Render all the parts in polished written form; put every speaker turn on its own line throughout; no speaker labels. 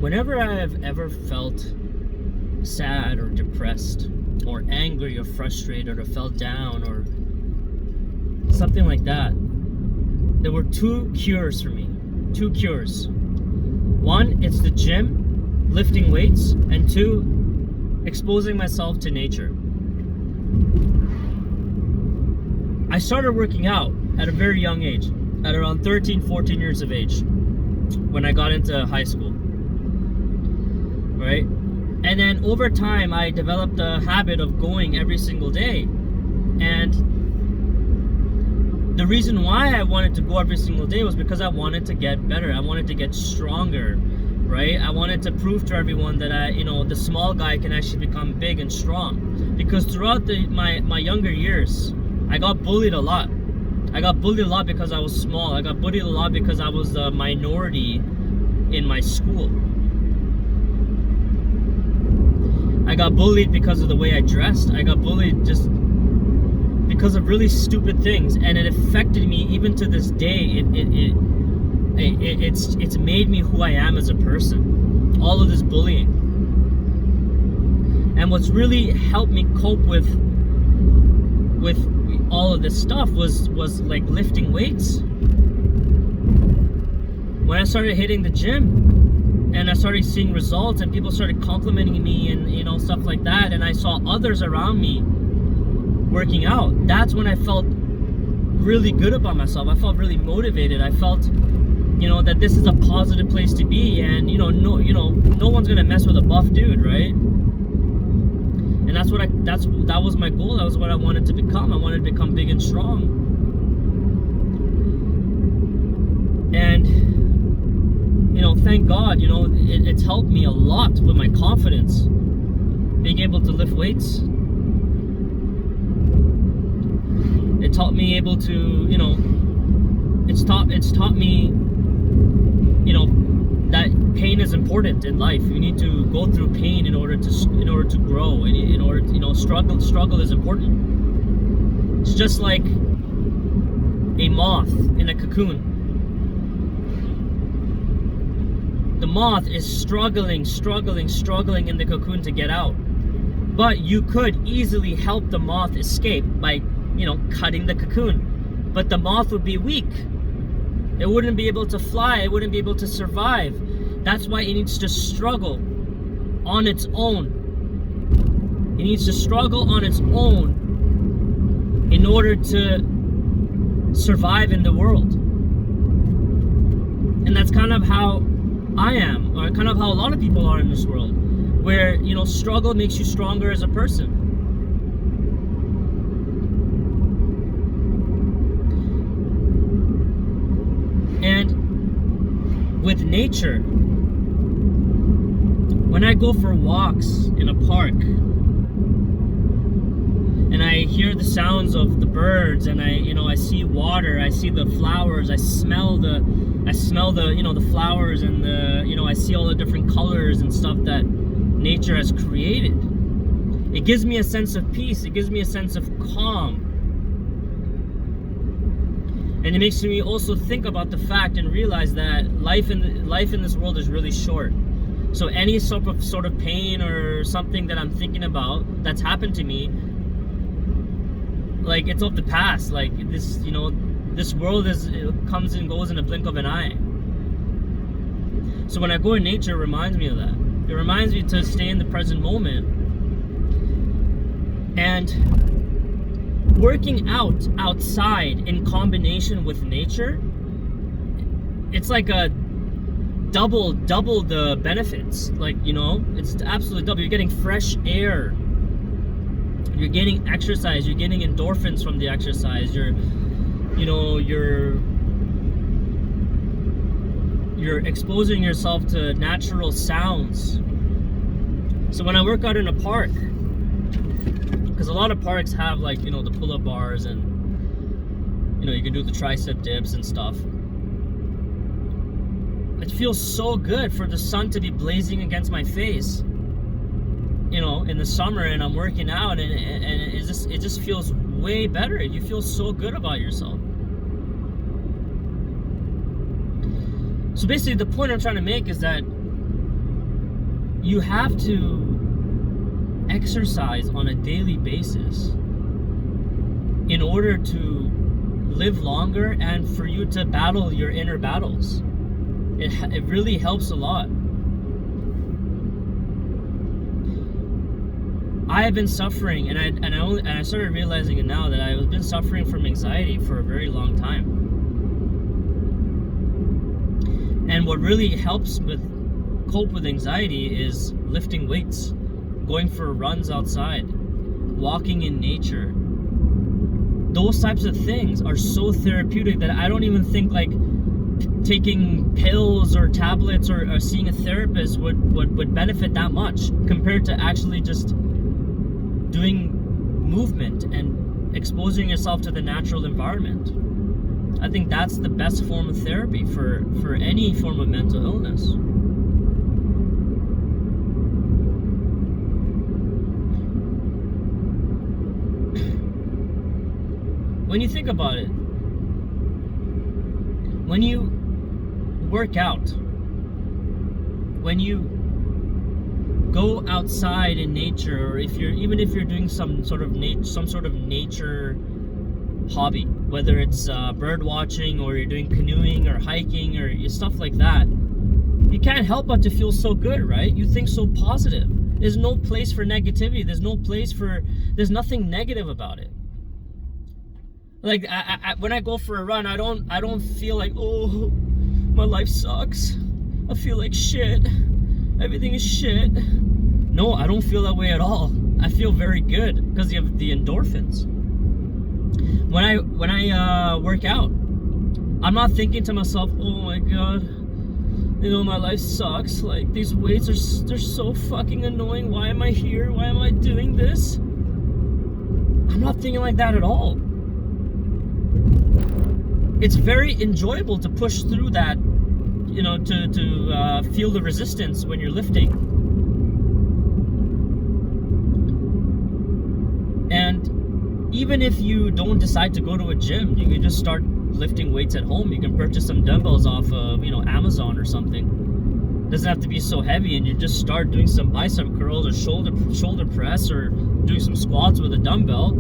Whenever I have ever felt sad or depressed or angry or frustrated or felt down or something like that, there were two cures for me. Two cures. One, it's the gym, lifting weights, and two, exposing myself to nature. I started working out at a very young age, at around 13, 14 years of age, when I got into high school, right? And then over time, I developed a habit of going every single day. And the reason why I wanted to go every single day was because I wanted to get better. I wanted to get stronger, right? I wanted to prove to everyone that the small guy can actually become big and strong. Because throughout my younger years, I got bullied a lot. I got bullied a lot because I was small. I got bullied a lot because I was the minority in my school. I got bullied because of the way I dressed. I got bullied just because of really stupid things, and it affected me even to this day. It's made me who I am as a person. All of this bullying. And what's really helped me cope with all of this stuff was like lifting weights. When I started hitting the gym and I started seeing results and people started complimenting me and stuff like that, and I saw others around me working out, that's when I felt really good about myself. I felt really motivated. I felt that this is a positive place to be, and no one's gonna mess with a buff dude, right? And that was my goal. That was what I wanted to become. I wanted to become big and strong. And thank God, it's helped me a lot with my confidence, being able to lift weights. It taught me able to, it's taught me, that pain is important in life. You need to go through pain in order to grow, and in order to, struggle is important. It's just like a moth in a cocoon. The moth is struggling in the cocoon to get out. But you could easily help the moth escape by, cutting the cocoon. But the moth would be weak. It wouldn't be able to fly. It wouldn't be able to survive. That's why it needs to struggle on its own. It needs to struggle on its own in order to survive in the world. And that's kind of how I am, or kind of how a lot of people are in this world, where, struggle makes you stronger as a person. And with nature, when I go for walks in a park and I hear the sounds of the birds, and I see water, I see the flowers, I smell the the flowers, and I see all the different colors and stuff that nature has created. It gives me a sense of peace. It gives me a sense of calm. And it makes me also think about the fact and realize that life in this world is really short. So any sort of pain or something that I'm thinking about that's happened to me, like, it's of the past. Like, this, this world comes and goes in a blink of an eye. So when I go in nature, it reminds me of that. It reminds me to stay in the present moment. And working out outside in combination with nature, it's like a double the benefits. Like, it's absolutely double. You're getting fresh air. You're getting exercise. You're getting endorphins from the exercise. You're exposing yourself to natural sounds. So when I work out in a park, because a lot of parks have, like, the pull-up bars, and you can do the tricep dips and stuff. It feels so good for the sun to be blazing against my face, in the summer, and I'm working out, and it just feels way better. You feel so good about yourself. So basically, the point I'm trying to make is that you have to exercise on a daily basis in order to live longer and for you to battle your inner battles. It really helps a lot. I have been suffering, and I started realizing it now, that I have been suffering from anxiety for a very long time. And what really helps with cope with anxiety is lifting weights, going for runs outside, walking in nature. Those types of things are so therapeutic that I don't even think like taking pills or tablets or seeing a therapist would benefit that much compared to actually just doing movement and exposing yourself to the natural environment. I think that's the best form of therapy for any form of mental illness. When you think about it, when you work out, when you go outside in nature, or if you're doing some sort of nature hobby, whether it's bird watching or you're doing canoeing or hiking or stuff like that, you can't help but to feel so good, right? You think so positive. There's no place for negativity. There's nothing negative about it. Like when I go for a run, I don't feel like, oh, my life sucks. I feel like shit. Everything is shit. No, I don't feel that way at all. I feel very good because you have the endorphins. When I work out, I'm not thinking to myself, oh my god, my life sucks. Like, these weights they're so fucking annoying. Why am I here? Why am I doing this? I'm not thinking like that at all. It's very enjoyable to push through that, to feel the resistance when you're lifting. And even if you don't decide to go to a gym, you can just start lifting weights at home. You can purchase some dumbbells off of, Amazon or something. It doesn't have to be so heavy, and you just start doing some bicep curls or shoulder press or doing some squats with a dumbbell.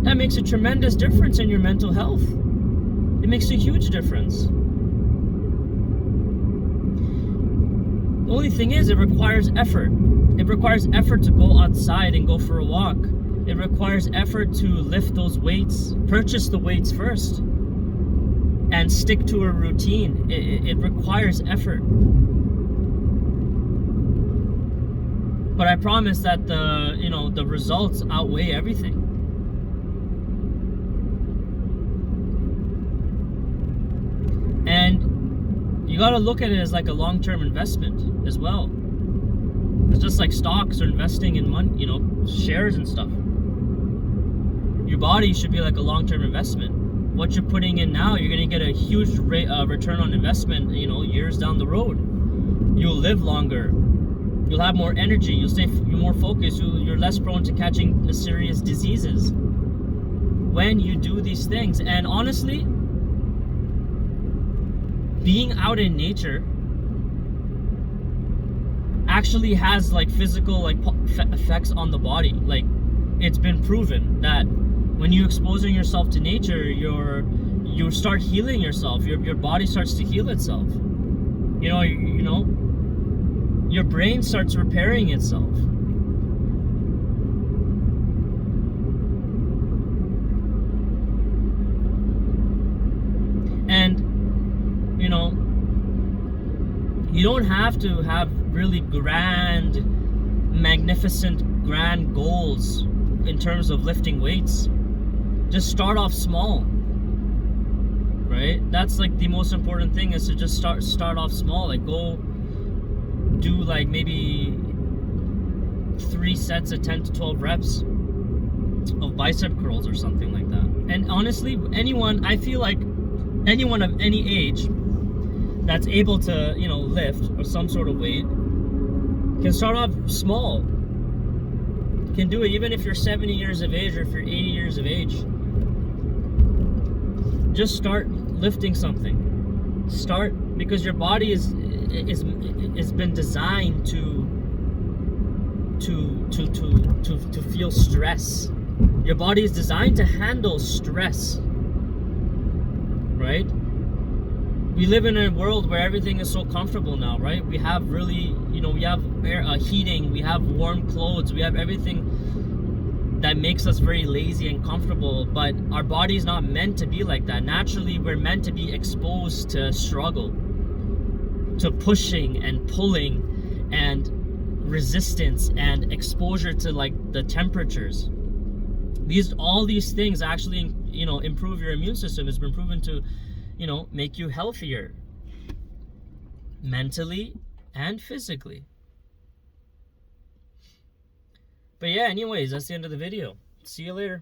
That makes a tremendous difference in your mental health. It makes a huge difference. The only thing is, it requires effort. It requires effort to go outside and go for a walk. It requires effort to lift those weights, purchase the weights first, and stick to a routine. It requires effort. But I promise that the results outweigh everything. And you got to look at it as like a long-term investment as well. It's just like stocks or investing in money, shares and stuff. Your body should be like a long-term investment. What you're putting in now, you're going to get a huge return on investment, years down the road. You'll live longer. You'll have more energy. You're more focused. You're less prone to catching serious diseases when you do these things. And honestly, being out in nature actually has like physical effects on the body. Like, it's been proven that when you exposing yourself to nature, you start healing yourself. Your body starts to heal itself. Your brain starts repairing itself. And you don't have to have really magnificent goals in terms of lifting weights. Just start off small, right? That's like the most important thing, is to just start off small. Like, go do like maybe 3 sets of 10 to 12 reps of bicep curls or something like that. And honestly, I feel like anyone of any age that's able to, lift or some sort of weight can start off small. Can do it even if you're 70 years of age or if you're 80 years of age. Just start lifting something. Start, because your body is been designed to feel stress. Your body is designed to handle stress, right? We live in a world where everything is so comfortable now, right? We have really, we have heating, we have warm clothes, we have everything that makes us very lazy and comfortable, but our body's not meant to be like that. Naturally, we're meant to be exposed to struggle, to pushing and pulling and resistance and exposure to like the temperatures. All these things actually, improve your immune system. It's been proven to, make you healthier mentally and physically. But yeah, anyways, that's the end of the video. See you later.